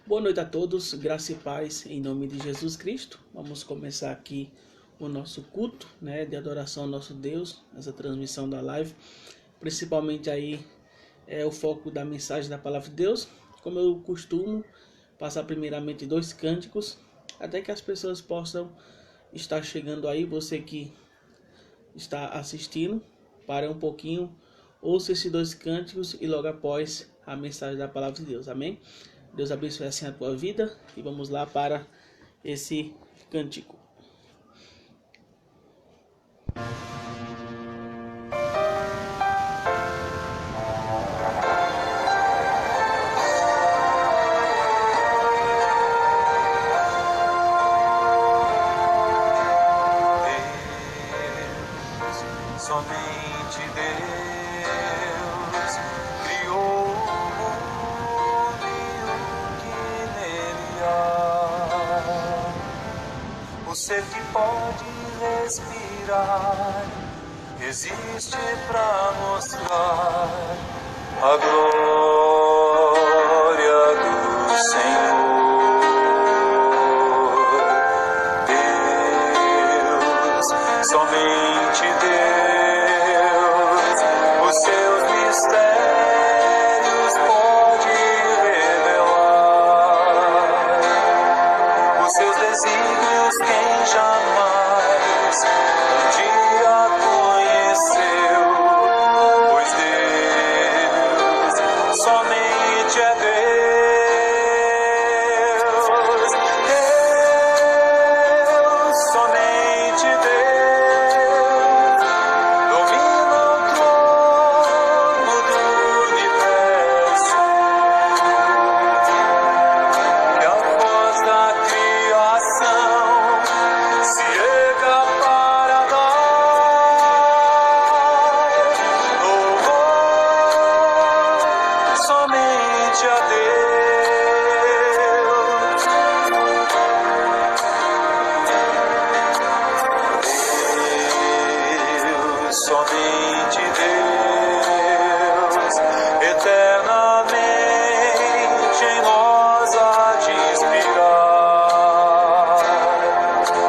Boa noite a todos, graça e paz em nome de Jesus Cristo. Vamos começar aqui o nosso culto, de adoração ao nosso Deus, essa transmissão da live. Principalmente aí o foco da mensagem da palavra de Deus. Como eu costumo passar primeiramente 2 cânticos, até que as pessoas possam estar chegando aí. Você que está assistindo, pare um pouquinho, ouça esses 2 cânticos e logo após a mensagem da palavra de Deus. Amém? Deus abençoe assim a tua vida e vamos lá para esse cântico. Somente Deus criou o mundo e o que nele há. O ser que pode respirar existe para mostrar a glória do Senhor. Deus, somente Deus, os seus mistérios pode revelar, os seus desígnios quem jamais um dia conheceu, pois Deus somente é Deus. Deus, somente Deus, domina o trono do universo, que a voz da criação se erga para dar louvor somente a Deus. Deus, somente Deus, eternamente em nós há de inspirar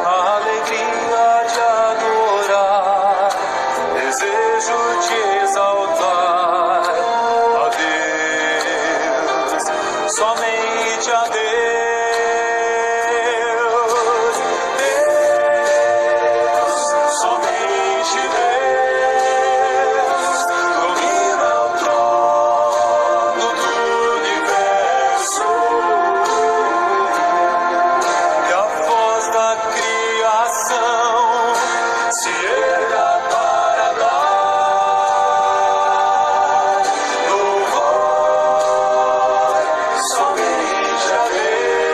a alegria de adorar, desejo de exaltar a Deus, somente a Deus. Deus, somente Deus, domina o trono do universo, que a voz da criação se erga para dar louvor somente a Deus.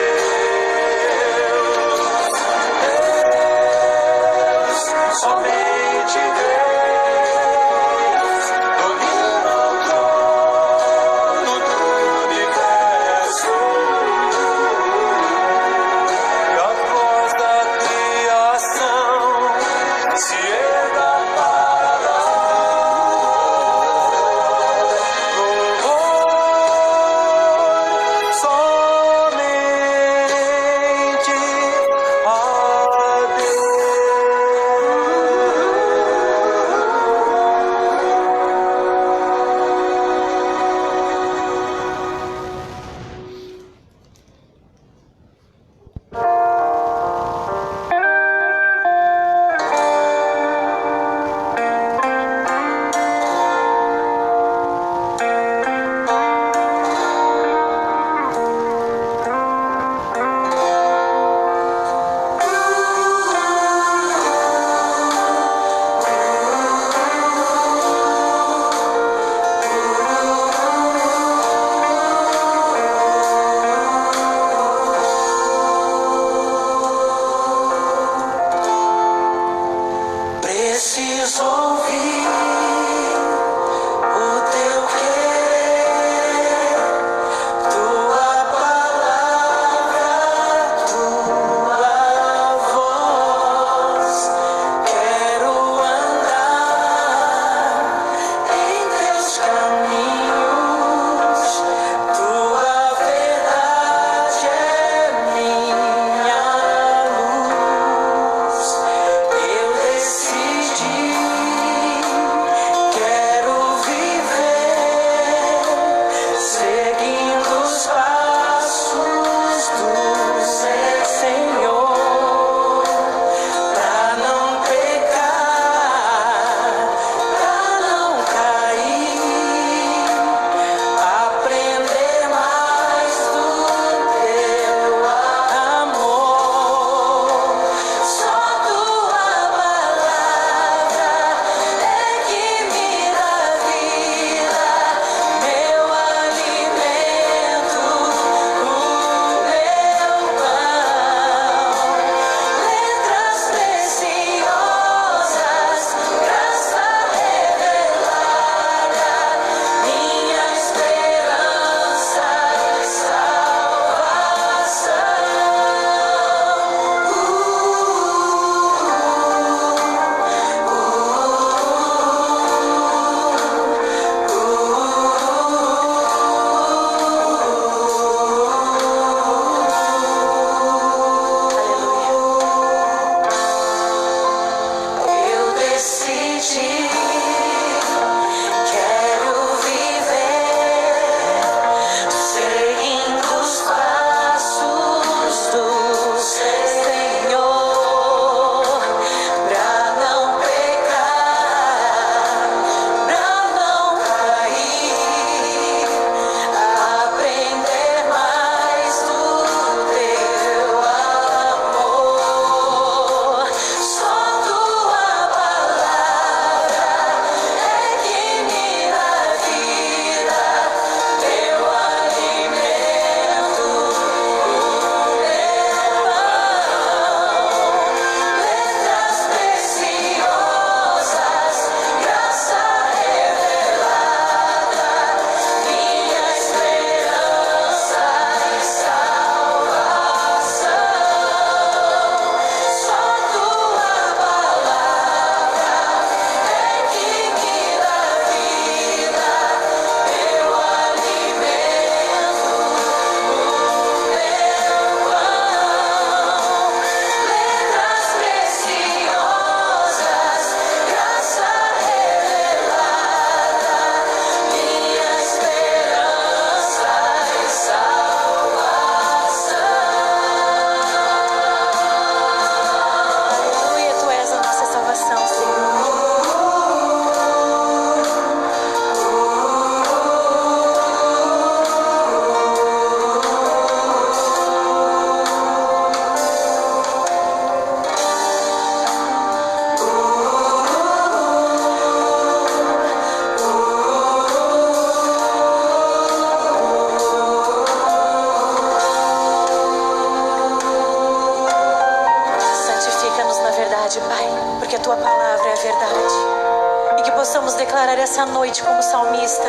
verdade, Pai, porque a Tua palavra é a verdade. E que possamos declarar essa noite como salmista: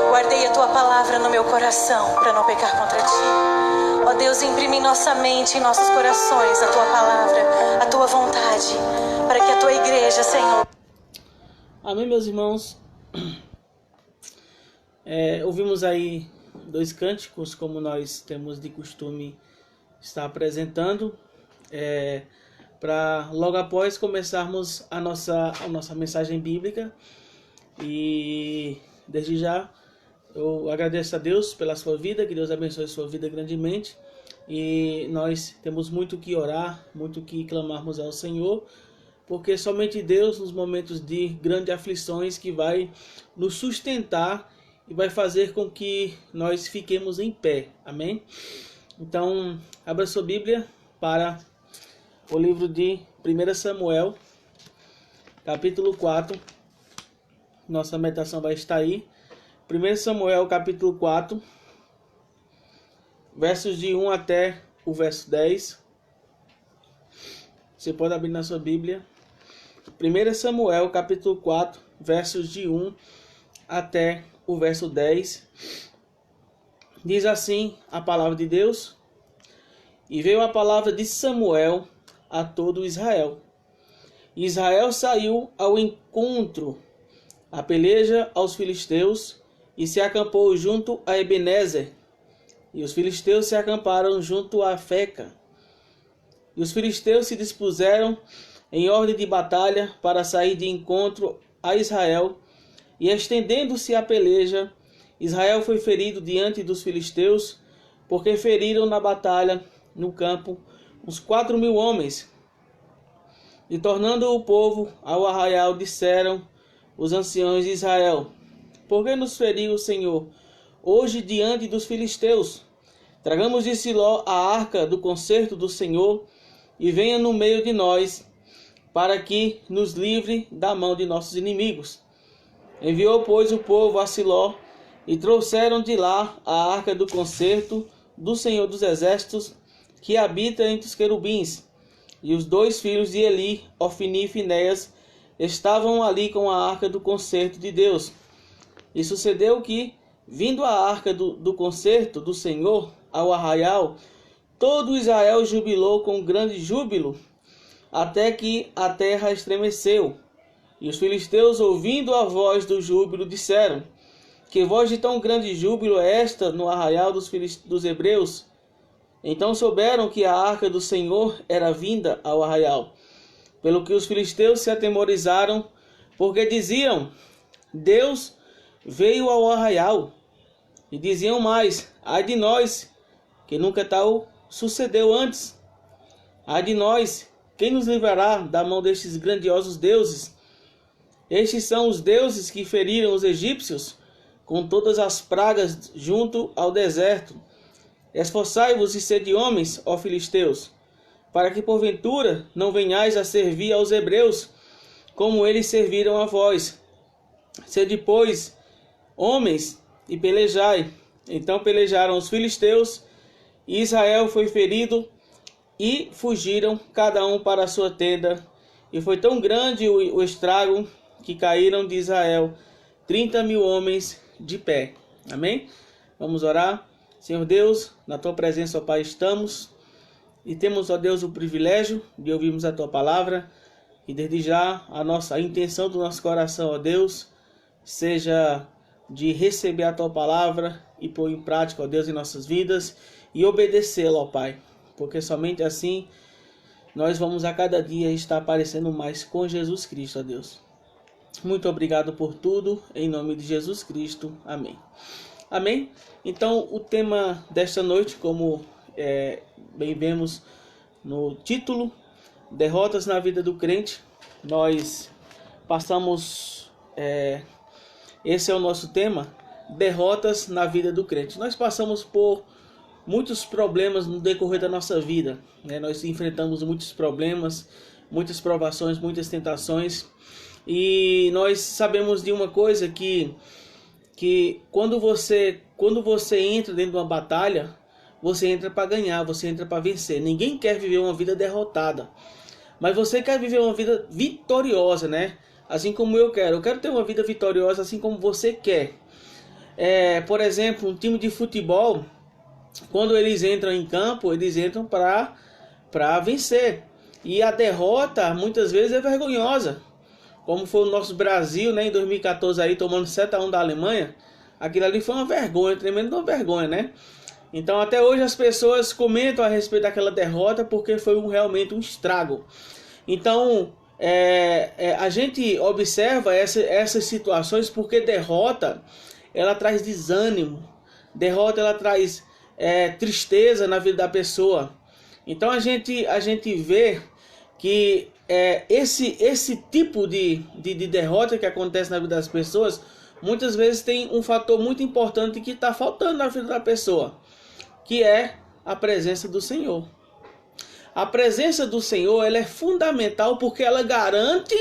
guardei a Tua palavra no meu coração para não pecar contra Ti. Ó Deus, imprime em nossa mente, em nossos corações a Tua palavra, a Tua vontade, para que a Tua igreja, Senhor... Amém, meus irmãos. Ouvimos aí 2 cânticos, como nós temos de costume estar apresentando, para logo após começarmos a nossa mensagem bíblica. E desde já eu agradeço a Deus pela sua vida, que Deus abençoe a sua vida grandemente. E nós temos muito que orar, muito que clamarmos ao Senhor, porque somente Deus, nos momentos de grandes aflições, que vai nos sustentar e vai fazer com que nós fiquemos em pé. Amém? Então, abra sua Bíblia para o livro de 1 Samuel, capítulo 4. Nossa meditação vai estar aí. 1 Samuel, capítulo 4, versos de 1 até o verso 10. Você pode abrir na sua Bíblia. 1 Samuel, capítulo 4, versos de 1 até o verso 10. Diz assim a palavra de Deus: E veio a palavra de Samuel a todo Israel. Israel saiu ao encontro, a peleja aos filisteus, e se acampou junto a Ebenezer. E os filisteus se acamparam junto a Feca. E os filisteus se dispuseram em ordem de batalha para sair de encontro a Israel. E estendendo-se a peleja, Israel foi ferido diante dos filisteus, porque feriram na batalha no campo uns 4.000 homens. E tornando o povo ao arraial, disseram os anciãos de Israel: Por que nos feriu o Senhor hoje diante dos filisteus? Tragamos de Siló a arca do concerto do Senhor, e venha no meio de nós, para que nos livre da mão de nossos inimigos. Enviou, pois, o povo a Siló, e trouxeram de lá a arca do concerto do Senhor dos Exércitos, que habita entre os querubins. E os 2 filhos de Eli, Ofni e Finéias, estavam ali com a arca do concerto de Deus. E sucedeu que, vindo a arca do concerto do Senhor ao arraial, todo Israel jubilou com grande júbilo, até que a terra estremeceu. E os filisteus, ouvindo a voz do júbilo, disseram: Que voz de tão grande júbilo é esta no arraial dos hebreus? Então souberam que a arca do Senhor era vinda ao arraial. Pelo que os filisteus se atemorizaram, porque diziam: Deus veio ao arraial. E diziam mais: Ai de nós, que nunca tal sucedeu antes. Ai de nós, quem nos livrará da mão destes grandiosos deuses? Estes são os deuses que feriram os egípcios com todas as pragas junto ao deserto. Esforçai-vos e sede homens, ó filisteus, para que porventura não venhais a servir aos hebreus, como eles serviram a vós. Sede, pois, homens, e pelejai. Então pelejaram os filisteus, e Israel foi ferido, e fugiram cada um para a sua tenda. E foi tão grande o estrago, que caíram de Israel 30.000 homens de pé. Amém? Vamos orar. Senhor Deus, na Tua presença, ó Pai, estamos, e temos, ó Deus, o privilégio de ouvirmos a Tua palavra, e desde já a intenção do nosso coração, ó Deus, seja de receber a Tua palavra e pôr em prática, ó Deus, em nossas vidas, e obedecê-la, ó Pai, porque somente assim nós vamos a cada dia estar parecendo mais com Jesus Cristo, ó Deus. Muito obrigado por tudo, em nome de Jesus Cristo. Amém. Amém? Então, o tema desta noite, como bem vemos no título, derrotas na vida do crente, nós passamos, esse é o nosso tema, derrotas na vida do crente. Nós passamos por muitos problemas no decorrer da nossa vida, né? Nós enfrentamos muitos problemas, muitas provações, muitas tentações, e nós sabemos de uma coisa, que quando você entra dentro de uma batalha, você entra para ganhar, você entra para vencer. Ninguém quer viver uma vida derrotada. mas você quer viver uma vida vitoriosa, né? Assim como eu quero ter uma vida vitoriosa assim como você quer. Por exemplo, um time de futebol, quando eles entram em campo, eles entram para vencer. E a derrota muitas vezes é vergonhosa, como foi o nosso Brasil, né, em 2014 aí tomando 7-1 da Alemanha. Aquilo ali foi uma vergonha, tremenda uma vergonha, né? Então até hoje as pessoas comentam a respeito daquela derrota porque foi realmente um estrago. Então a gente observa essas situações porque derrota ela traz desânimo, derrota ela traz tristeza na vida da pessoa. Então a gente vê que esse tipo de derrota que acontece na vida das pessoas muitas vezes tem um fator muito importante que está faltando na vida da pessoa, que é a presença do Senhor. A presença do Senhor ela é fundamental porque ela garante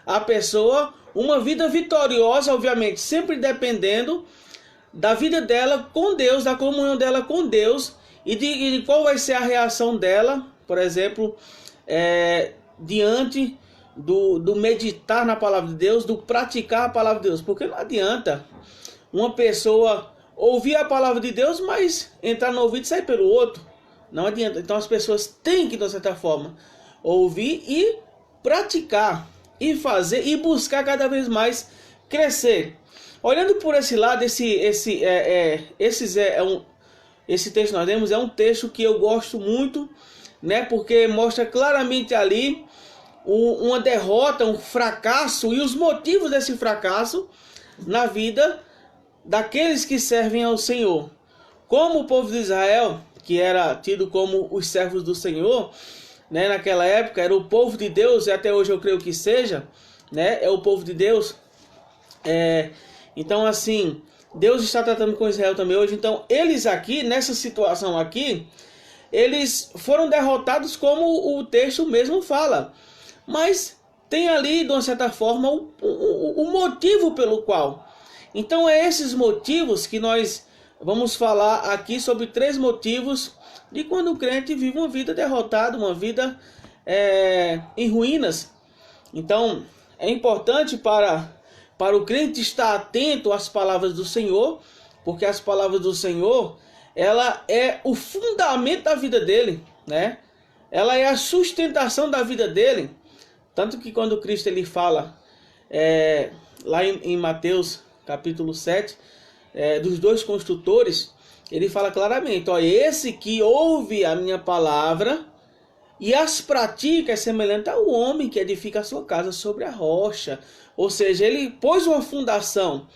a pessoa uma vida vitoriosa, obviamente, sempre dependendo da vida dela com Deus, da comunhão dela com Deus e de qual vai ser a reação dela, por exemplo, diante do meditar na palavra de Deus, do praticar a palavra de Deus. Porque não adianta uma pessoa ouvir a palavra de Deus, mas entrar no ouvido e sair pelo outro. Não adianta. Então as pessoas têm que, de certa forma, ouvir e praticar, e fazer, e buscar cada vez mais crescer. Olhando por esse lado, esse texto que nós temos é um texto que eu gosto muito, né? Porque mostra claramente ali uma derrota, um fracasso e os motivos desse fracasso na vida daqueles que servem ao Senhor. Como o povo de Israel, que era tido como os servos do Senhor, né, naquela época, era o povo de Deus, e até hoje eu creio que seja, né, é o povo de Deus. Então assim, Deus está tratando com Israel também hoje. Então eles aqui, nessa situação aqui, eles foram derrotados como o texto mesmo fala. Mas tem ali, de uma certa forma, o motivo pelo qual. Então esses motivos que nós vamos falar aqui sobre 3 motivos de quando o crente vive uma vida derrotada, uma vida em ruínas. Então é importante para o crente estar atento às palavras do Senhor, porque as palavras do Senhor, ela é o fundamento da vida dele, né? Ela é a sustentação da vida dele. Tanto que quando Cristo ele fala lá em Mateus capítulo 7, dos 2 construtores, ele fala claramente, esse que ouve a minha palavra e as pratica é semelhante ao homem que edifica a sua casa sobre a rocha. Ou seja, ele pôs uma fundação.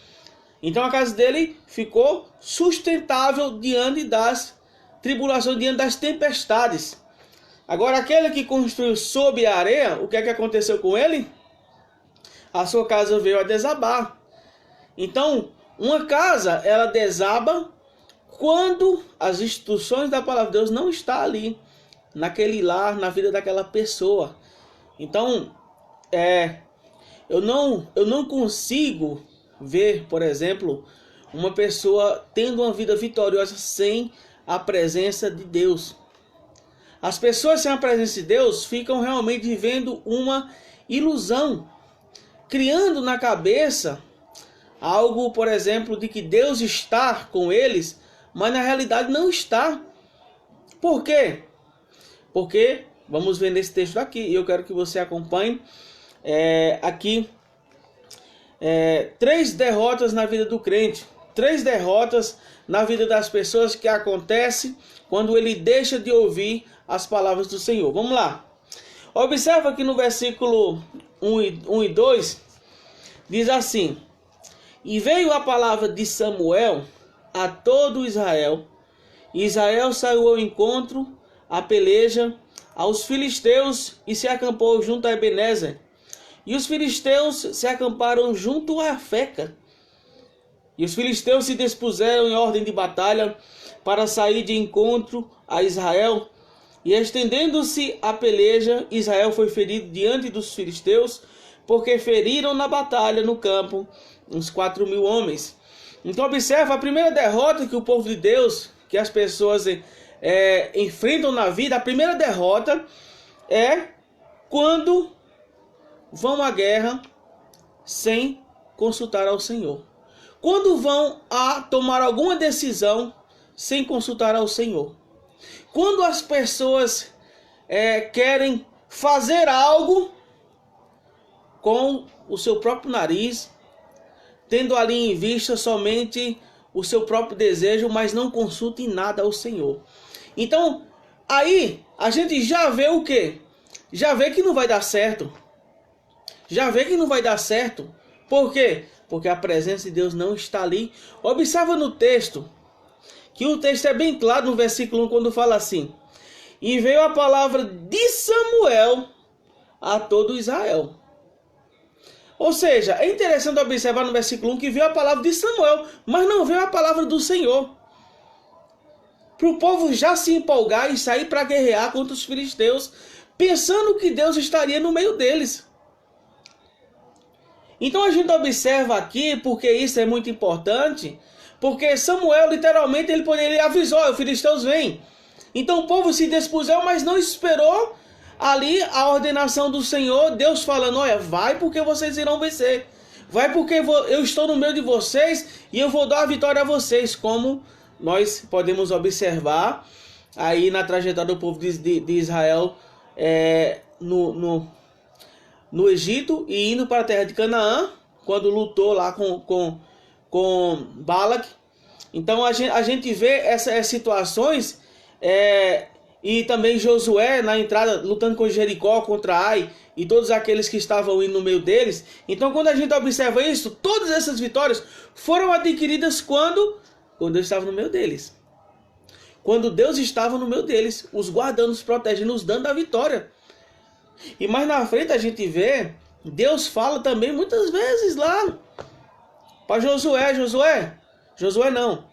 Então a casa dele ficou sustentável diante das tribulações, diante das tempestades. Agora aquele que construiu sob a areia, o que é que aconteceu com ele? A sua casa veio a desabar. Então, uma casa, ela desaba quando as instruções da palavra de Deus não estão ali, naquele lar, na vida daquela pessoa. Então, eu não consigo ver, por exemplo, uma pessoa tendo uma vida vitoriosa sem a presença de Deus. As pessoas sem a presença de Deus ficam realmente vivendo uma ilusão, criando na cabeça algo, por exemplo, de que Deus está com eles, mas na realidade não está. Por quê? Porque, vamos ver nesse texto aqui, e eu quero que você acompanhe aqui 3 derrotas na vida do crente, 3 derrotas na vida das pessoas que acontecem quando ele deixa de ouvir as palavras do Senhor. Vamos lá. Observa que no versículo 1 e 2 diz assim: e veio a palavra de Samuel a todo Israel, e Israel saiu ao encontro, a peleja, aos filisteus, e se acampou junto a Ebenezer. E os filisteus se acamparam junto a Afeca. E os filisteus se dispuseram em ordem de batalha para sair de encontro a Israel. E estendendo-se a peleja, Israel foi ferido diante dos filisteus, porque feriram na batalha no campo uns 4.000 homens. Então observa a primeira derrota que o povo de Deus, que as pessoas enfrentam na vida. A primeira derrota é quando vão à guerra sem consultar ao Senhor. Quando vão a tomar alguma decisão sem consultar ao Senhor. Quando as pessoas querem fazer algo com o seu próprio nariz, tendo ali em vista somente o seu próprio desejo, mas não consulta em nada ao Senhor. Então, aí a gente já vê o quê? Já vê que não vai dar certo. Já vê que não vai dar certo. Por quê? Porque a presença de Deus não está ali. Observa no texto, que o texto é bem claro no versículo 1, quando fala assim: e veio a palavra de Samuel a todo Israel. Ou seja, é interessante observar no versículo 1 que veio a palavra de Samuel, mas não veio a palavra do Senhor. Para o povo já se empolgar e sair para guerrear contra os filisteus, pensando que Deus estaria no meio deles. Então a gente observa aqui, porque isso é muito importante, porque Samuel literalmente ele avisou: os filisteus vêm. Então o povo se dispuseram, mas não esperou ali a ordenação do Senhor, Deus falando: olha, vai porque vocês irão vencer. Vai porque eu estou no meio de vocês e eu vou dar a vitória a vocês, como nós podemos observar aí na trajetória do povo de Israel no Egito e indo para a terra de Canaã, quando lutou lá com Balac. Então a gente vê essas situações, e também Josué na entrada, lutando com Jericó, contra Ai, e todos aqueles que estavam indo no meio deles. Então quando a gente observa isso, todas essas vitórias foram adquiridas quando Deus estava no meio deles. Quando Deus estava no meio deles, os guardando, os protegendo, nos dando a vitória. E mais na frente a gente vê, Deus fala também muitas vezes lá para Josué não,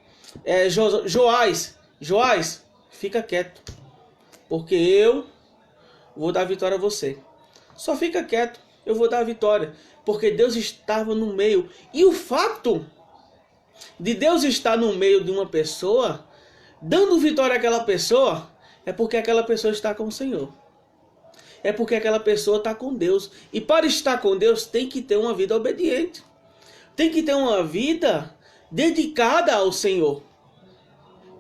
Joás, fica quieto, porque eu vou dar a vitória a você. Só fica quieto, eu vou dar a vitória, porque Deus estava no meio. E o fato de Deus estar no meio de uma pessoa, dando vitória àquela pessoa, é porque aquela pessoa está com o Senhor. É porque aquela pessoa está com Deus. E para estar com Deus tem que ter uma vida obediente. Tem que ter uma vida dedicada ao Senhor.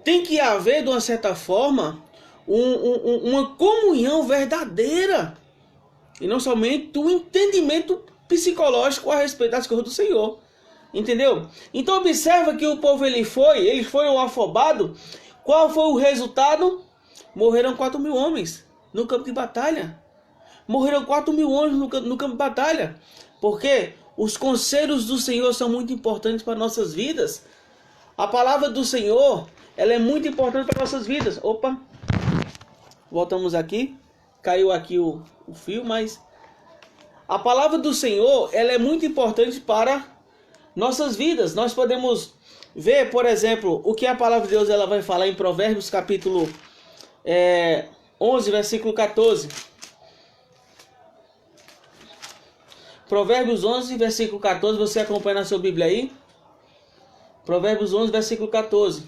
Tem que haver, de uma certa forma, uma comunhão verdadeira. E não somente um entendimento psicológico a respeito das coisas do Senhor. Entendeu? Então observa que o povo ele foi um afobado. Qual foi o resultado? Morreram 4.000 homens no campo de batalha. Morreram 4.000 homens no campo de batalha. Porque os conselhos do Senhor são muito importantes para nossas vidas. A palavra do Senhor, ela é muito importante para nossas vidas. Opa, voltamos aqui. Caiu aqui o fio, mas a palavra do Senhor, ela é muito importante para nossas vidas. Nós podemos ver, por exemplo, o que a palavra de Deus ela vai falar em Provérbios capítulo 11, versículo 14. Provérbios 11, versículo 14, você acompanha na sua Bíblia aí? Provérbios 11, versículo 14.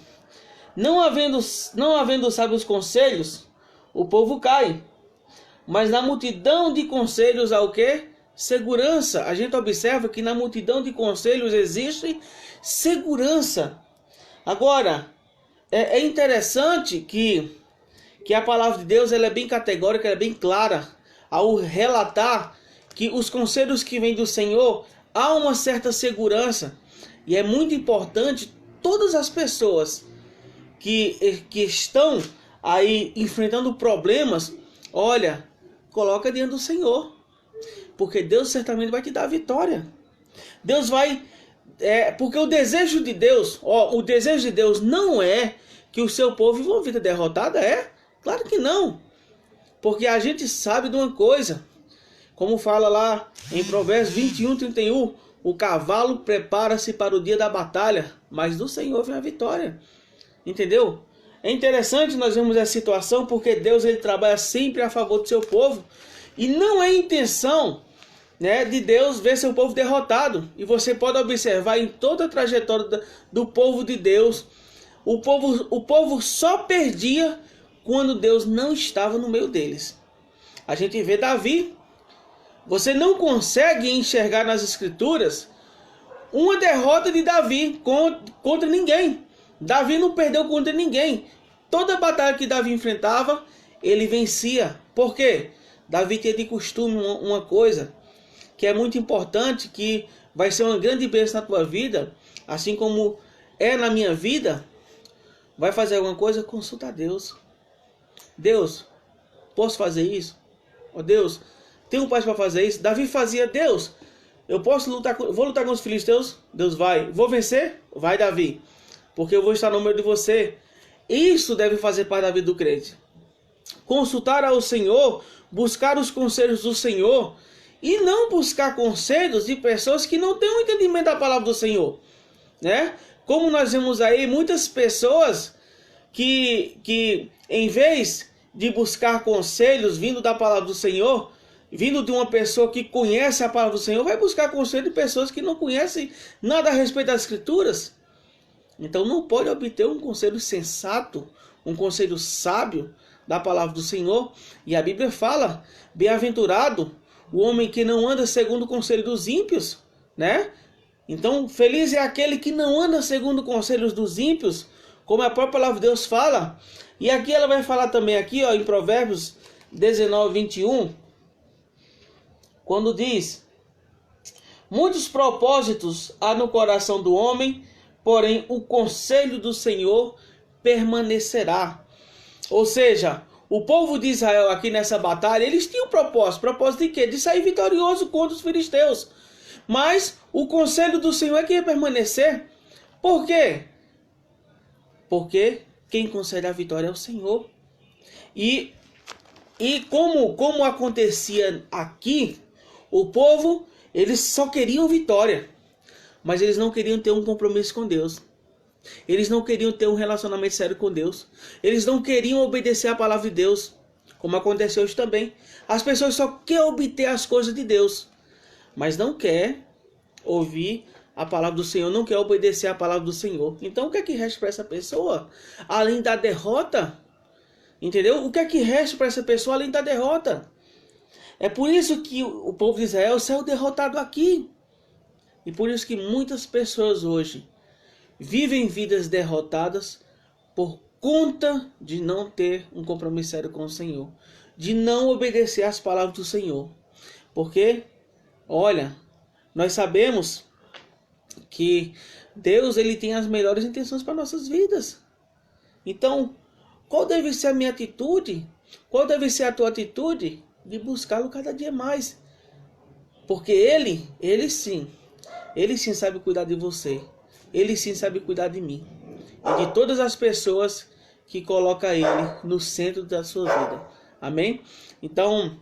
Não havendo sábios conselhos, o povo cai. Mas na multidão de conselhos há o quê? Segurança. A gente observa que na multidão de conselhos existe segurança. Agora, é interessante que a palavra de Deus ela é bem categórica, ela é bem clara ao relatar que os conselhos que vêm do Senhor, há uma certa segurança. E é muito importante todas as pessoas que estão aí enfrentando problemas, olha, coloca diante do Senhor. Porque Deus certamente vai te dar a vitória. Deus vai... porque o desejo de Deus, o desejo de Deus não é que o seu povo viva uma vida derrotada, Claro que não. Porque a gente sabe de uma coisa, como fala lá em Provérbios 21, 31, o cavalo prepara-se para o dia da batalha, mas do Senhor vem a vitória. Entendeu? É interessante nós vemos essa situação, porque Deus ele trabalha sempre a favor do seu povo. E não é intenção, de Deus ver seu povo derrotado. E você pode observar em toda a trajetória do povo de Deus, o povo só perdia quando Deus não estava no meio deles. A gente vê Davi, você não consegue enxergar nas escrituras uma derrota de Davi contra ninguém. Davi não perdeu contra ninguém. Toda batalha que Davi enfrentava, ele vencia. Por quê? Davi tinha de costume uma coisa que é muito importante, que vai ser uma grande bênção na tua vida, assim como é na minha vida. Vai fazer alguma coisa? Consulta a Deus. Deus, posso fazer isso? Ó Deus, tenho paz para fazer isso? Davi fazia. Deus, eu posso lutar, vou lutar com os filisteus? Deus vai. Vou vencer? Vai, Davi, porque eu vou estar no meio de você. Isso deve fazer parte da vida do crente. Consultar ao Senhor, buscar os conselhos do Senhor, e não buscar conselhos de pessoas que não têm um entendimento da palavra do Senhor, né? Como nós vemos aí muitas pessoas que em vez de buscar conselhos vindo da palavra do Senhor, vindo de uma pessoa que conhece a palavra do Senhor, vai buscar conselho de pessoas que não conhecem nada a respeito das Escrituras. Então não pode obter um conselho sensato, um conselho sábio da palavra do Senhor. E a Bíblia fala, bem-aventurado o homem que não anda segundo o conselho dos ímpios, né? Então, feliz é aquele que não anda segundo conselhos dos ímpios, como a própria palavra de Deus fala. E aqui ela vai falar também aqui, ó, em Provérbios 19, 21, quando diz: muitos propósitos há no coração do homem, porém o conselho do Senhor permanecerá. Ou seja, o povo de Israel aqui nessa batalha, eles tinham propósito. Propósito de quê? De sair vitorioso contra os filisteus. Mas o conselho do Senhor é que ia permanecer. Por quê? Porque quem concede a vitória é o Senhor. E como acontecia aqui, o povo, eles só queriam vitória. Mas eles não queriam ter um compromisso com Deus. Eles não queriam ter um relacionamento sério com Deus. Eles não queriam obedecer a palavra de Deus, como aconteceu hoje também. As pessoas só querem obter as coisas de Deus, mas não quer ouvir a palavra do Senhor, não quer obedecer a palavra do Senhor. Então o que é que resta para essa pessoa? Além da derrota, entendeu? O que é que resta para essa pessoa além da derrota? É por isso que o povo de Israel saiu derrotado aqui. E por isso que muitas pessoas hoje vivem vidas derrotadas por conta de não ter um compromisso sério com o Senhor, de não obedecer às palavras do Senhor. Porque, olha, nós sabemos que Deus, ele tem as melhores intenções para nossas vidas. Então, qual deve ser a minha atitude? Qual deve ser a tua atitude? De buscá-lo cada dia mais. Porque ele sim sabe cuidar de você. Ele sim sabe cuidar de mim e de todas as pessoas que colocam ele no centro da sua vida. Amém? Então,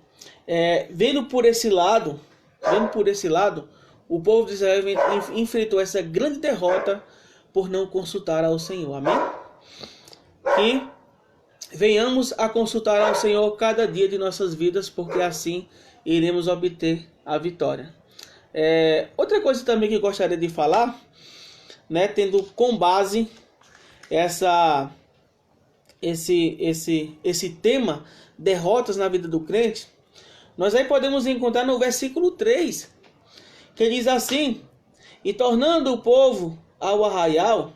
vendo por esse lado, o povo de Israel enfrentou essa grande derrota por não consultar ao Senhor. Amém? Que venhamos a consultar ao Senhor cada dia de nossas vidas, porque assim iremos obter a vitória. Outra coisa também que eu gostaria de falar, né, tendo com base esse tema, derrotas na vida do crente, nós aí podemos encontrar no versículo 3, que diz assim: e tornando o povo ao arraial,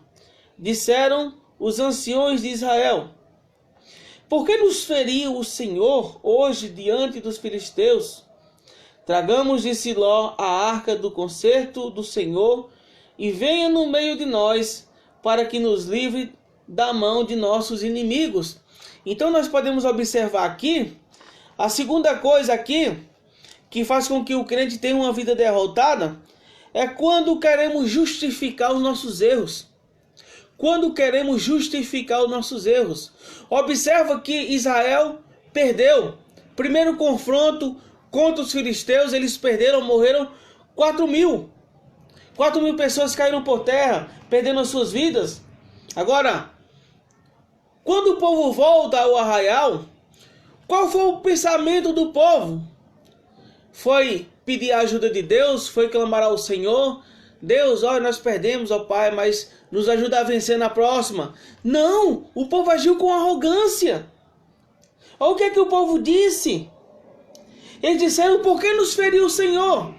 disseram os anciões de Israel: por que nos feriu o Senhor hoje diante dos filisteus? Tragamos de Siló a arca do concerto do Senhor, e venha no meio de nós, para que nos livre da mão de nossos inimigos. Então nós podemos observar aqui, a segunda coisa aqui, que faz com que o crente tenha uma vida derrotada, é quando queremos justificar os nossos erros. Quando queremos justificar os nossos erros. Observa que Israel perdeu. Primeiro confronto contra os filisteus, eles perderam, morreram 4.000. 4.000 pessoas caíram por terra, perdendo as suas vidas. Agora, quando o povo volta ao arraial, qual foi o pensamento do povo? Foi pedir a ajuda de Deus? Foi clamar ao Senhor? Deus, olha, nós perdemos, ó Pai, mas nos ajuda a vencer na próxima. Não, o povo agiu com arrogância. Olha o que é que o povo disse. Eles disseram: por que nos feriu o Senhor?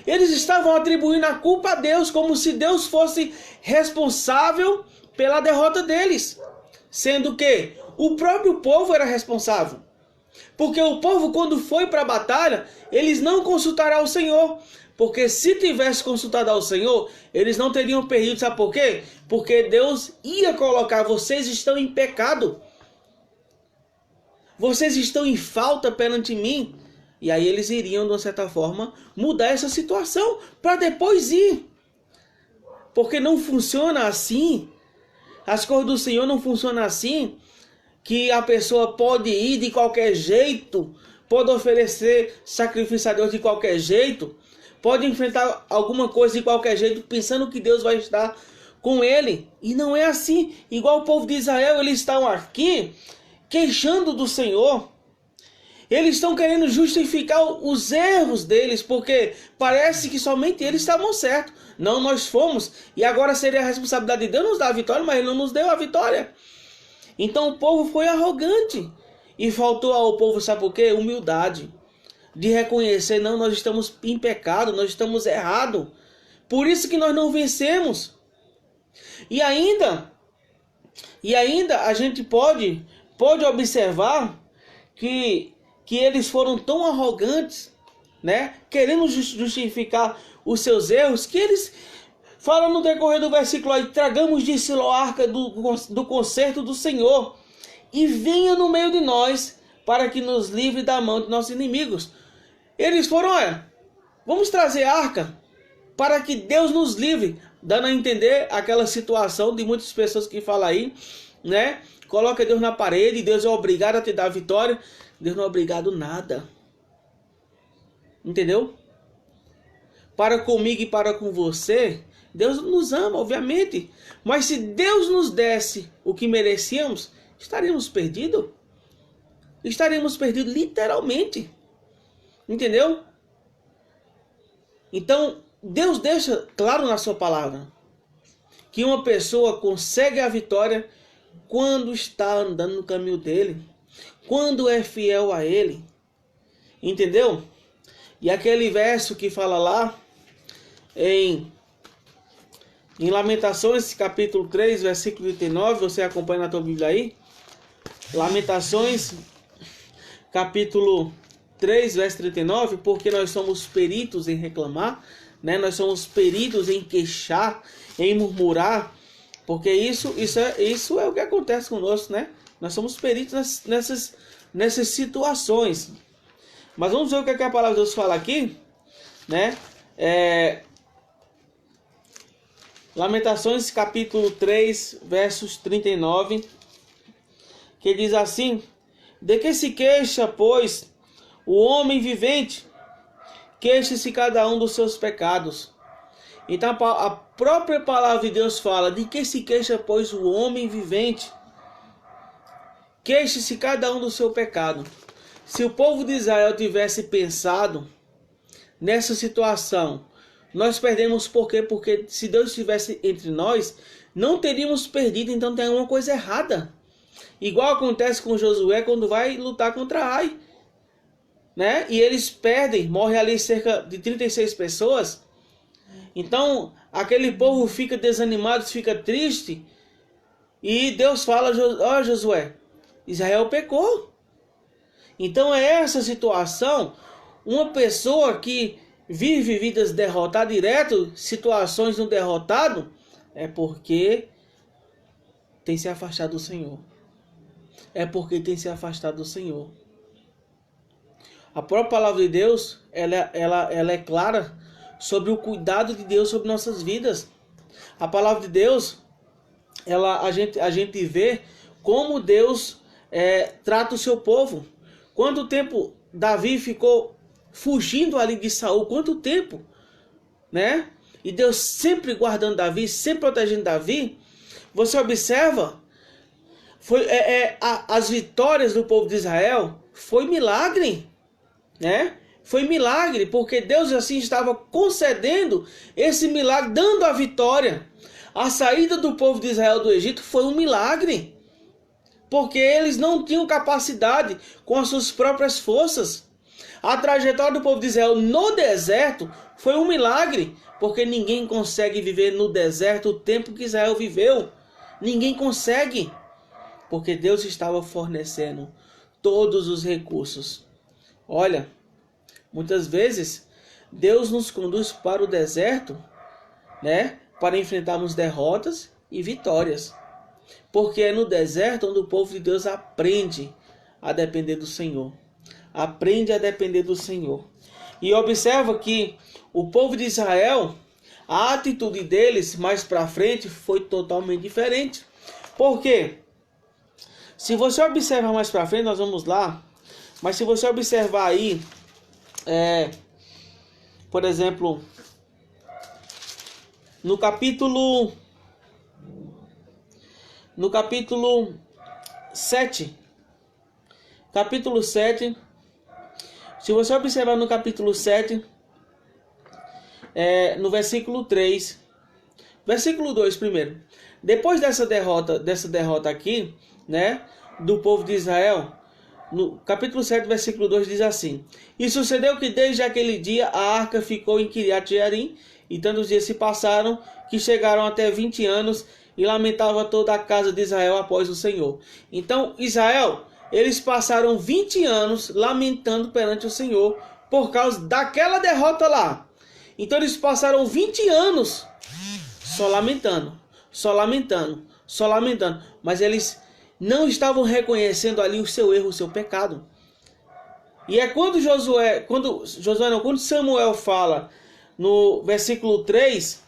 Eles estavam atribuindo a culpa a Deus, como se Deus fosse responsável pela derrota deles. Sendo que o próprio povo era responsável. Porque o povo, quando foi para a batalha, eles não consultaram ao Senhor. Porque se tivesse consultado ao Senhor, eles não teriam perdido. Sabe por quê? Porque Deus ia colocar: vocês estão em pecado. Vocês estão em falta perante mim. E aí eles iriam, de uma certa forma, mudar essa situação para depois ir. Porque não funciona assim. As coisas do Senhor não funcionam assim, que a pessoa pode ir de qualquer jeito, pode oferecer sacrifício a Deus de qualquer jeito, pode enfrentar alguma coisa de qualquer jeito, pensando que Deus vai estar com ele. E não é assim. Igual o povo de Israel, eles estão aqui queixando do Senhor. Eles estão querendo justificar os erros deles, porque parece que somente eles estavam certos. Não, nós fomos. E agora seria a responsabilidade de Deus nos dar a vitória, mas Ele não nos deu a vitória. Então o povo foi arrogante. E faltou ao povo, sabe por quê? Humildade. De reconhecer: não, nós estamos em pecado, nós estamos errados. Por isso que nós não vencemos. E ainda a gente pode observar que eles foram tão arrogantes, né, querendo justificar os seus erros, que eles falam no decorrer do versículo aí: tragamos de Silo a arca do concerto do Senhor, e venha no meio de nós, para que nos livre da mão de nossos inimigos. Eles foram: olha, vamos trazer a arca, para que Deus nos livre, dando a entender aquela situação de muitas pessoas que falam aí, né, coloca Deus na parede, Deus é obrigado a te dar a vitória. Deus não é obrigado nada. Entendeu? Para comigo e para com você, Deus nos ama, obviamente. Mas se Deus nos desse o que merecíamos, estaríamos perdidos. Estaríamos perdidos literalmente. Entendeu? Então, Deus deixa claro na sua palavra que uma pessoa consegue a vitória quando está andando no caminho dele, quando é fiel a ele. Entendeu? E aquele verso que fala lá em Lamentações, capítulo 3, versículo 39, você acompanha na tua Bíblia aí? Lamentações, capítulo 3, verso 39, porque nós somos peritos em reclamar, né? Nós somos peritos em queixar, em murmurar, porque isso é o que acontece conosco, né? Nós somos peritos nessas situações. Mas vamos ver o que a palavra de Deus fala aqui, né? Lamentações capítulo 3, versos 39, que diz assim: de que se queixa, pois, o homem vivente? Queixe-se cada um dos seus pecados. Então a própria palavra de Deus fala: de que se queixa, pois, o homem vivente? Queixe-se cada um do seu pecado. Se o povo de Israel tivesse pensado nessa situação, nós perdemos por quê? Porque se Deus estivesse entre nós, não teríamos perdido. Então tem alguma coisa errada. Igual acontece com Josué quando vai lutar contra Ai, né? E eles perdem, morre ali cerca de 36 pessoas. Então aquele povo fica desanimado, fica triste. E Deus fala: ó Josué, Israel pecou. Então é essa situação. Uma pessoa que vive vidas derrotadas direto, situações no derrotado, é porque tem se afastado do Senhor. É porque tem se afastado do Senhor. A própria palavra de Deus, ela é clara sobre o cuidado de Deus sobre nossas vidas. A palavra de Deus, a gente vê como Deus trata o seu povo. Quanto tempo Davi ficou fugindo ali de Saul? Quanto tempo, né? E Deus sempre guardando Davi, sempre protegendo Davi. Você observa, as vitórias do povo de Israel foi milagre, né? Foi milagre, porque Deus assim estava concedendo esse milagre, dando a vitória. A saída do povo de Israel do Egito foi um milagre, porque eles não tinham capacidade com as suas próprias forças. A trajetória do povo de Israel no deserto foi um milagre, porque ninguém consegue viver no deserto o tempo que Israel viveu. Ninguém consegue, porque Deus estava fornecendo todos os recursos. Olha, muitas vezes Deus nos conduz para o deserto, né, para enfrentarmos derrotas e vitórias. Porque é no deserto onde o povo de Deus aprende a depender do Senhor. Aprende a depender do Senhor. E observa que o povo de Israel, a atitude deles mais para frente foi totalmente diferente. Por quê? Se você observar mais para frente, nós vamos lá. Mas se você observar aí, por exemplo, no capítulo 7. Capítulo 7. Se você observar no capítulo 7, no versículo 3. Versículo 2 primeiro. Depois dessa derrota aqui, né, do povo de Israel, no capítulo 7, versículo 2 diz assim: E sucedeu que desde aquele dia a arca ficou em Kiriat-Jearim, e tantos dias se passaram, que chegaram até 20 anos, e lamentava toda a casa de Israel após o Senhor. Então, Israel, eles passaram 20 anos lamentando perante o Senhor, por causa daquela derrota lá. Então, eles passaram 20 anos só lamentando, só lamentando, só lamentando. Mas eles não estavam reconhecendo ali o seu erro, o seu pecado. E é quando Samuel fala no versículo 3,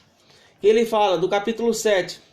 ele fala do capítulo 7.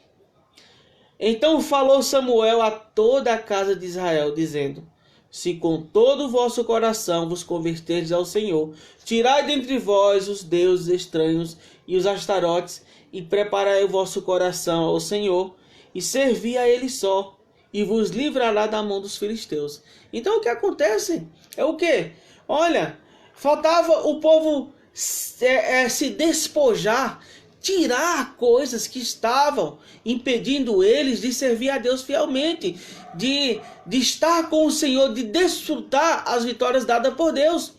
Então falou Samuel a toda a casa de Israel, dizendo: Se com todo o vosso coração vos converterdes ao Senhor, tirai dentre vós os deuses estranhos e os astarotes, e preparai o vosso coração ao Senhor, e servi a Ele só, e vos livrará da mão dos filisteus. Então o que acontece? É o quê? Olha, faltava o povo se despojar, tirar coisas que estavam impedindo eles de servir a Deus fielmente, de estar com o Senhor, de desfrutar as vitórias dadas por Deus.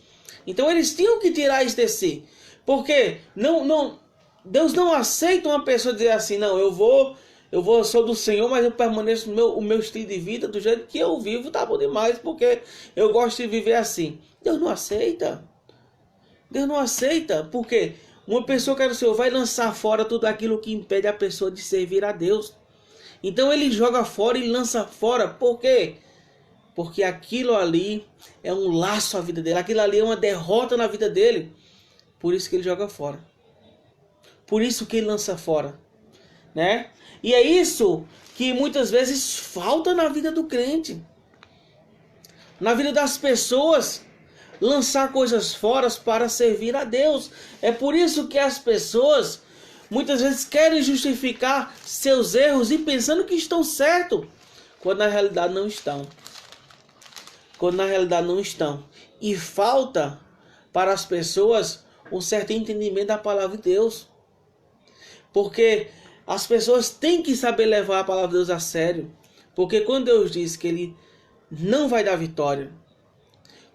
Então eles tinham que tirar isso de si. Porque Deus não aceita uma pessoa dizer assim: não, eu sou do Senhor, mas eu permaneço o meu estilo de vida do jeito que eu vivo, tá bom demais, porque eu gosto de viver assim. Deus não aceita. Deus não aceita, porque uma pessoa que é do Senhor vai lançar fora tudo aquilo que impede a pessoa de servir a Deus. Então ele joga fora e lança fora. Por quê? Porque aquilo ali é um laço à vida dele. Aquilo ali é uma derrota na vida dele. Por isso que ele joga fora. Por isso que ele lança fora, né? E é isso que muitas vezes falta na vida do crente. Na vida das pessoas, lançar coisas fora para servir a Deus. É por isso que as pessoas muitas vezes querem justificar seus erros e pensando que estão certos, quando na realidade não estão. Quando na realidade não estão. E falta para as pessoas um certo entendimento da palavra de Deus. Porque as pessoas têm que saber levar a palavra de Deus a sério. Porque quando Deus diz que Ele não vai dar vitória,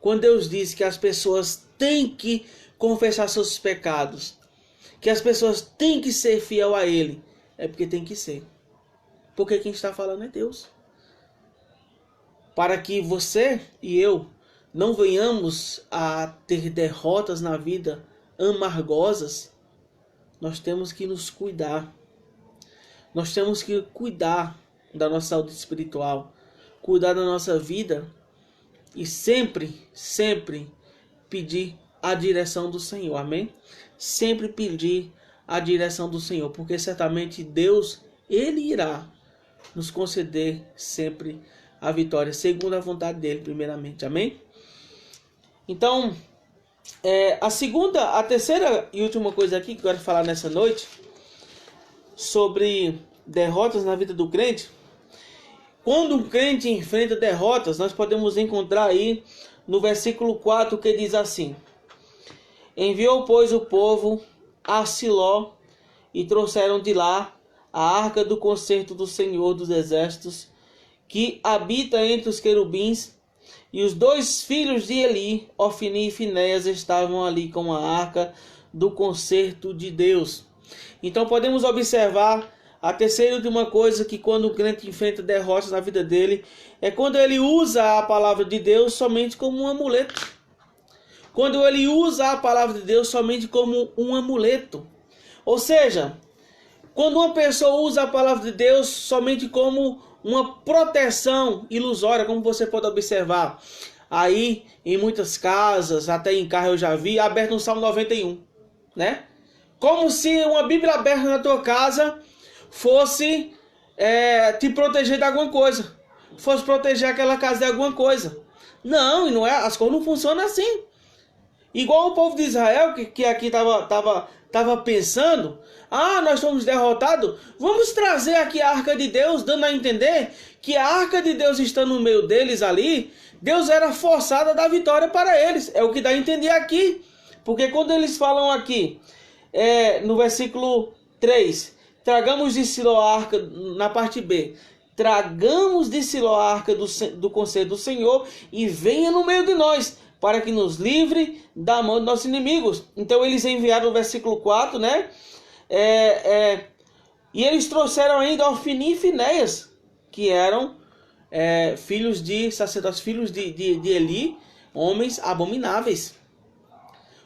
quando Deus diz que as pessoas têm que confessar seus pecados, que as pessoas têm que ser fiel a Ele, é porque tem que ser. Porque quem está falando é Deus. Para que você e eu não venhamos a ter derrotas na vida amargosas, nós temos que nos cuidar. Nós temos que cuidar da nossa saúde espiritual, cuidar da nossa vida e sempre, sempre pedir a direção do Senhor, amém? Sempre pedir a direção do Senhor, porque certamente Deus, Ele irá nos conceder sempre a vitória, segundo a vontade dEle, primeiramente, amém? Então, a terceira e última coisa aqui que eu quero falar nessa noite, sobre derrotas na vida do crente. Quando um crente enfrenta derrotas, nós podemos encontrar aí no versículo 4 que diz assim: Enviou, pois, o povo a Siló e trouxeram de lá a arca do concerto do Senhor dos Exércitos, que habita entre os querubins, E os 2 filhos de Eli, Ofni e Finéias, estavam ali com a arca do concerto de Deus. Então podemos observar a terceira e última coisa, que quando o crente enfrenta derrotas na vida dele, é quando ele usa a palavra de Deus somente como um amuleto. Quando ele usa a palavra de Deus somente como um amuleto. Ou seja, quando uma pessoa usa a palavra de Deus somente como uma proteção ilusória, como você pode observar aí em muitas casas, até em carro eu já vi, aberto no Salmo 91, né? Como se uma Bíblia aberta na tua casa fosse te proteger de alguma coisa, fosse proteger aquela casa de alguma coisa. Não, e não é, as coisas não funcionam assim. Igual o povo de Israel, que aqui estava pensando, nós fomos derrotados, vamos trazer aqui a arca de Deus, dando a entender que a arca de Deus está no meio deles ali, Deus era forçado a dar vitória para eles. É o que dá a entender aqui. Porque quando eles falam aqui, no versículo 3, tragamos de Siló a arca, na parte B, tragamos de Siló a arca do conselho do Senhor e venha no meio de nós, para que nos livre da mão de nossos inimigos. Então eles enviaram no versículo 4, né? E eles trouxeram ainda Ofni e Finéias, que eram filhos de sacerdotes, filhos de Eli, homens abomináveis.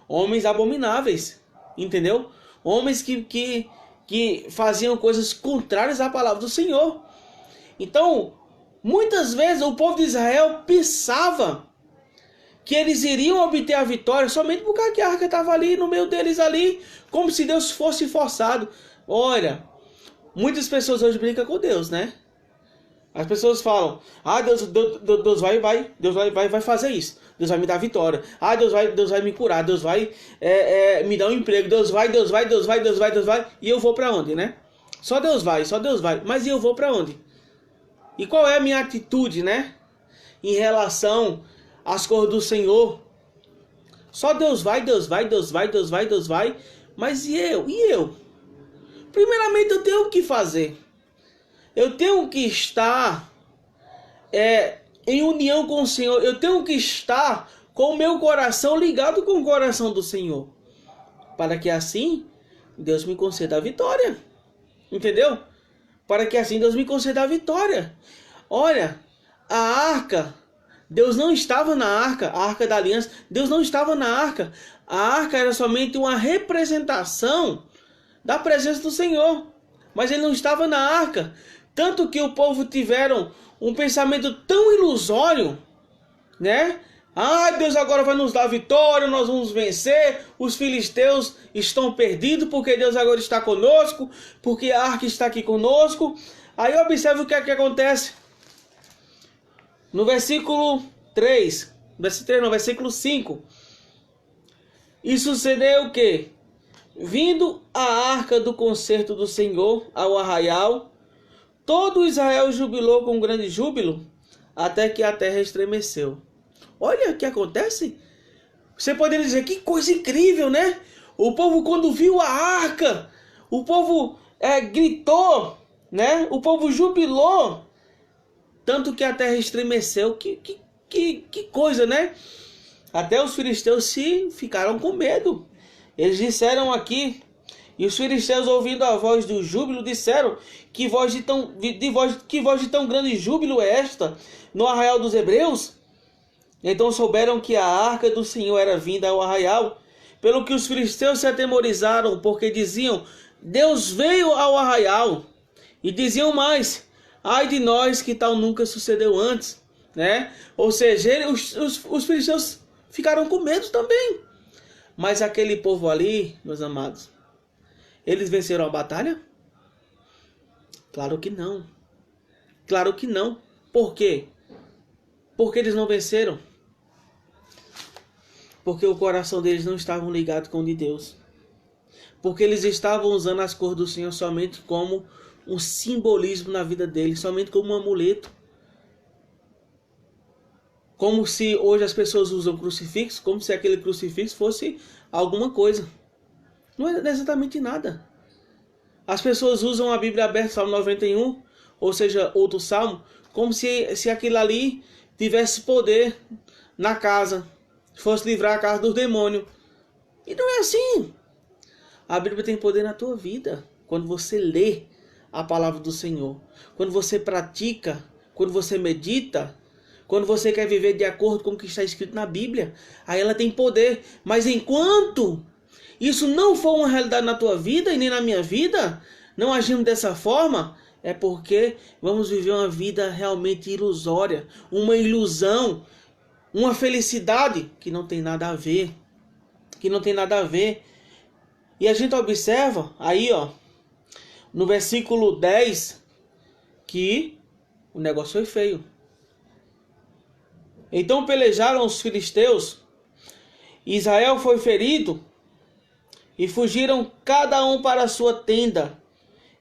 Homens abomináveis, entendeu? Homens que faziam coisas contrárias à palavra do Senhor. Então, muitas vezes o povo de Israel pensava que eles iriam obter a vitória somente porque a arca estava ali no meio deles ali, como se Deus fosse forçado. Olha, muitas pessoas hoje brincam com Deus, né? As pessoas falam, Deus vai fazer isso, Deus vai me dar vitória, Deus vai me curar, Deus vai me dar um emprego, Deus vai, e eu vou para onde, né? Só Deus vai, mas e eu vou para onde? E qual é a minha atitude, né? Em relação às coisas do Senhor? Só Deus vai, mas e eu? Primeiramente eu tenho o que fazer. Eu tenho que estar em união com o Senhor. Eu tenho que estar com o meu coração ligado com o coração do Senhor, para que assim Deus me conceda a vitória. Entendeu? Para que assim Deus me conceda a vitória. Olha, a arca, Deus não estava na arca, a arca da aliança, Deus não estava na arca. A arca era somente uma representação da presença do Senhor, mas ele não estava na arca. Tanto que o povo tiveram um pensamento tão ilusório, né? Deus agora vai nos dar vitória, nós vamos vencer, os filisteus estão perdidos porque Deus agora está conosco, porque a arca está aqui conosco. Aí observe o que é que acontece. No versículo 3, versículo 5. E sucedeu o quê? Vindo a arca do concerto do Senhor ao arraial, todo Israel jubilou com grande júbilo, até que a terra estremeceu. Olha o que acontece. Você poderia dizer, que coisa incrível, né? O povo, quando viu a arca, o povo gritou, né? O povo jubilou, tanto que a terra estremeceu. Que coisa, né? Até os filisteus ficaram com medo. Eles disseram aqui, e os filisteus, ouvindo a voz do júbilo, disseram, que voz de tão grande júbilo é esta no arraial dos hebreus? Então souberam que a arca do Senhor era vinda ao arraial, pelo que os filisteus se atemorizaram, porque diziam, Deus veio ao arraial. E diziam mais, ai de nós, que tal nunca sucedeu antes, né? Ou seja, os filisteus ficaram com medo também. Mas aquele povo ali, meus amados, eles venceram a batalha? Claro que não. Claro que não. Por quê? Porque eles não venceram. Porque o coração deles não estava ligado com o de Deus. Porque eles estavam usando as cores do Senhor somente como um simbolismo na vida deles, somente como um amuleto. Como se hoje as pessoas usam crucifixo, como se aquele crucifixo fosse alguma coisa. Não é exatamente nada. As pessoas usam a Bíblia aberta, Salmo 91, ou seja, outro salmo, como se aquilo ali tivesse poder na casa, fosse livrar a casa dos demônios. E não é assim. A Bíblia tem poder na tua vida. Quando você lê a palavra do Senhor, quando você pratica, quando você medita, quando você quer viver de acordo com o que está escrito na Bíblia, aí ela tem poder. Mas enquanto isso não for uma realidade na tua vida e nem na minha vida, não agimos dessa forma, é porque vamos viver uma vida realmente ilusória, uma ilusão, uma felicidade que não tem nada a ver. Que não tem nada a ver. E a gente observa aí, ó, no versículo 10, que o negócio foi feio. Então pelejaram os filisteus, Israel foi ferido, e fugiram cada um para a sua tenda.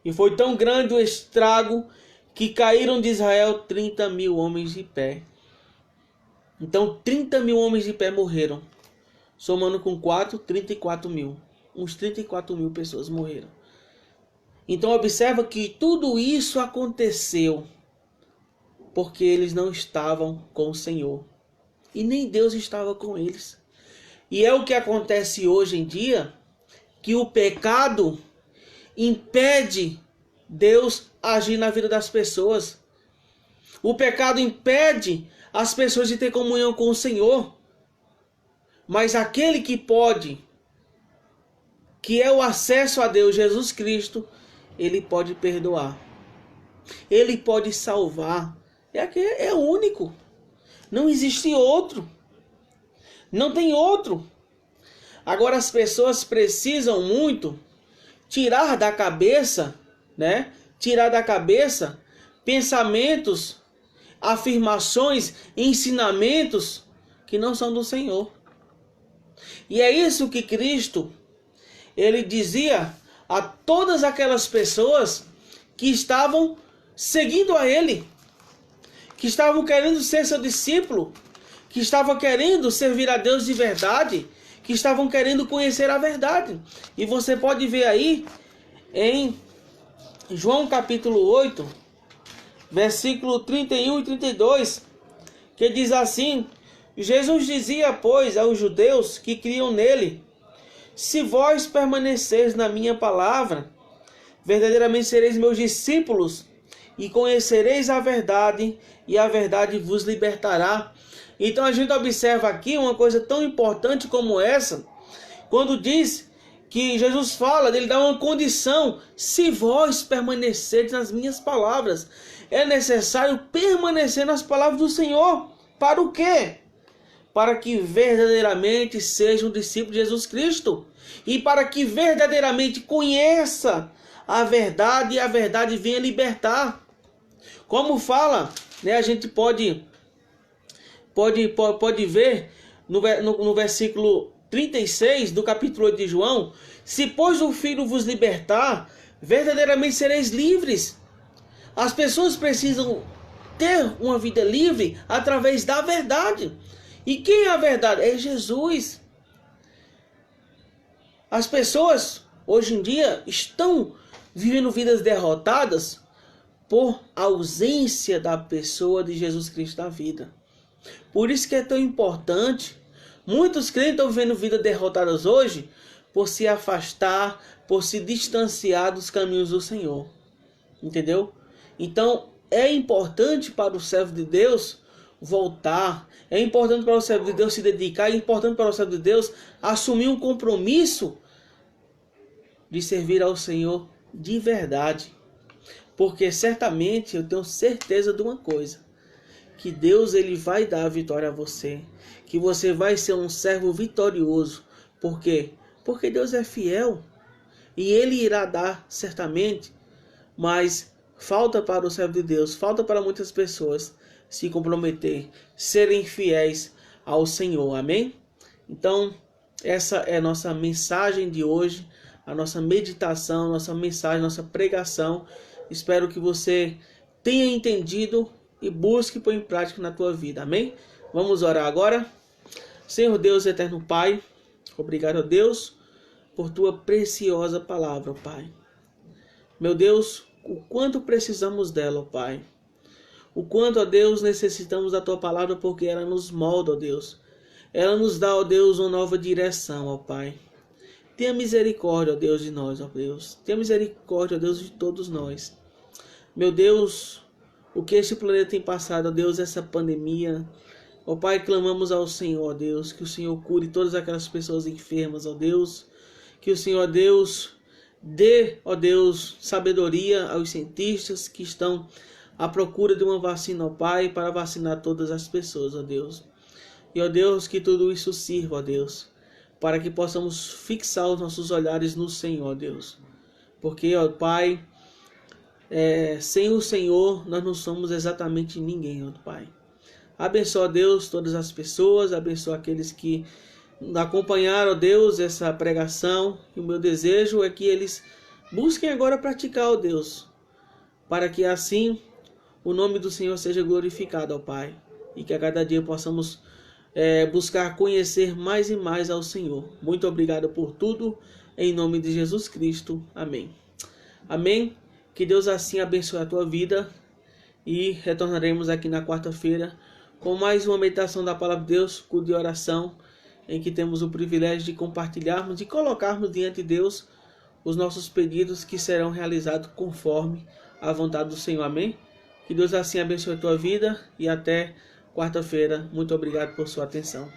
E foi tão grande o estrago que caíram de Israel 30.000 homens de pé. Então 30.000 homens de pé morreram. Somando com 4, 34.000. Uns 34.000 pessoas morreram. Então observa que tudo isso aconteceu porque eles não estavam com o Senhor. E nem Deus estava com eles. E é o que acontece hoje em dia, que o pecado impede Deus agir na vida das pessoas. O pecado impede as pessoas de ter comunhão com o Senhor. Mas aquele que pode, que é o acesso a Deus, Jesus Cristo, ele pode perdoar. Ele pode salvar. É o único. Não existe outro. Não tem outro. Agora as pessoas precisam muito tirar da cabeça, né? Tirar da cabeça pensamentos, afirmações, ensinamentos que não são do Senhor. E é isso que Cristo, ele dizia a todas aquelas pessoas que estavam seguindo a ele, que estavam querendo ser seu discípulo, que estavam querendo servir a Deus de verdade, que estavam querendo conhecer a verdade. E você pode ver aí em João capítulo 8, versículo 31 e 32, que diz assim: Jesus dizia, pois, aos judeus que criam nele: se vós permaneceis na minha palavra, verdadeiramente sereis meus discípulos, e conhecereis a verdade, e a verdade vos libertará. Então a gente observa aqui uma coisa tão importante como essa, quando diz que Jesus fala, ele dá uma condição: se vós permanecerdes nas minhas palavras. É necessário permanecer nas palavras do Senhor. Para o quê? Para que verdadeiramente seja um discípulo de Jesus Cristo. E para que verdadeiramente conheça a verdade e a verdade venha libertar. Como fala, né, a gente pode ver no versículo 36 do capítulo 8 de João: se pois o Filho vos libertar, verdadeiramente sereis livres. As pessoas precisam ter uma vida livre através da verdade. E quem é a verdade? É Jesus. As pessoas hoje em dia estão vivendo vidas derrotadas por ausência da pessoa de Jesus Cristo na vida. Por isso que é tão importante. Muitos crentes estão vivendo vidas derrotadas hoje por se afastar, por se distanciar dos caminhos do Senhor. Entendeu? Então é importante para o servo de Deus voltar. É importante para o servo de Deus se dedicar. É importante para o servo de Deus assumir um compromisso de servir ao Senhor de verdade. Porque certamente eu tenho certeza de uma coisa: que Deus ele vai dar a vitória a você. Que você vai ser um servo vitorioso. Por quê? Porque Deus é fiel. E Ele irá dar certamente. Mas falta para o servo de Deus, falta para muitas pessoas se comprometer, serem fiéis ao Senhor. Amém? Então, essa é a nossa mensagem de hoje, a nossa meditação, nossa mensagem, nossa pregação. Espero que você tenha entendido e busque pôr em prática na tua vida. Amém? Vamos orar agora. Senhor Deus, eterno Pai, obrigado a Deus por tua preciosa palavra, Pai. Meu Deus, o quanto precisamos dela, Pai. O quanto, ó Deus, necessitamos da tua palavra, porque ela nos molda, ó Deus. Ela nos dá, ó Deus, uma nova direção, ó Pai. Tenha misericórdia, ó Deus, de nós, ó Deus. Tenha misericórdia, ó Deus, de todos nós. Meu Deus, o que este planeta tem passado, ó Deus, essa pandemia. Ó Pai, clamamos ao Senhor, ó Deus, que o Senhor cure todas aquelas pessoas enfermas, ó Deus. Que o Senhor, ó Deus, dê, ó Deus, sabedoria aos cientistas que estão à procura de uma vacina, ó Pai, para vacinar todas as pessoas, ó Deus. E, ó Deus, que tudo isso sirva, ó Deus, para que possamos fixar os nossos olhares no Senhor, ó Deus. Porque, ó Pai, sem o Senhor nós não somos exatamente ninguém, ó Pai. Abençoa, Deus, todas as pessoas, abençoa aqueles que acompanharam, ó Deus, essa pregação. E o meu desejo é que eles busquem agora praticar, ó Deus, para que assim o nome do Senhor seja glorificado, ó Pai. E que a cada dia possamos buscar conhecer mais e mais ao Senhor. Muito obrigado por tudo, em nome de Jesus Cristo. Amém. Amém. Que Deus assim abençoe a tua vida. E retornaremos aqui na quarta-feira com mais uma meditação da palavra de Deus, culto de oração, em que temos o privilégio de compartilharmos e colocarmos diante de Deus os nossos pedidos, que serão realizados conforme a vontade do Senhor. Amém? Que Deus assim abençoe a tua vida e até quarta-feira. Muito obrigado por sua atenção.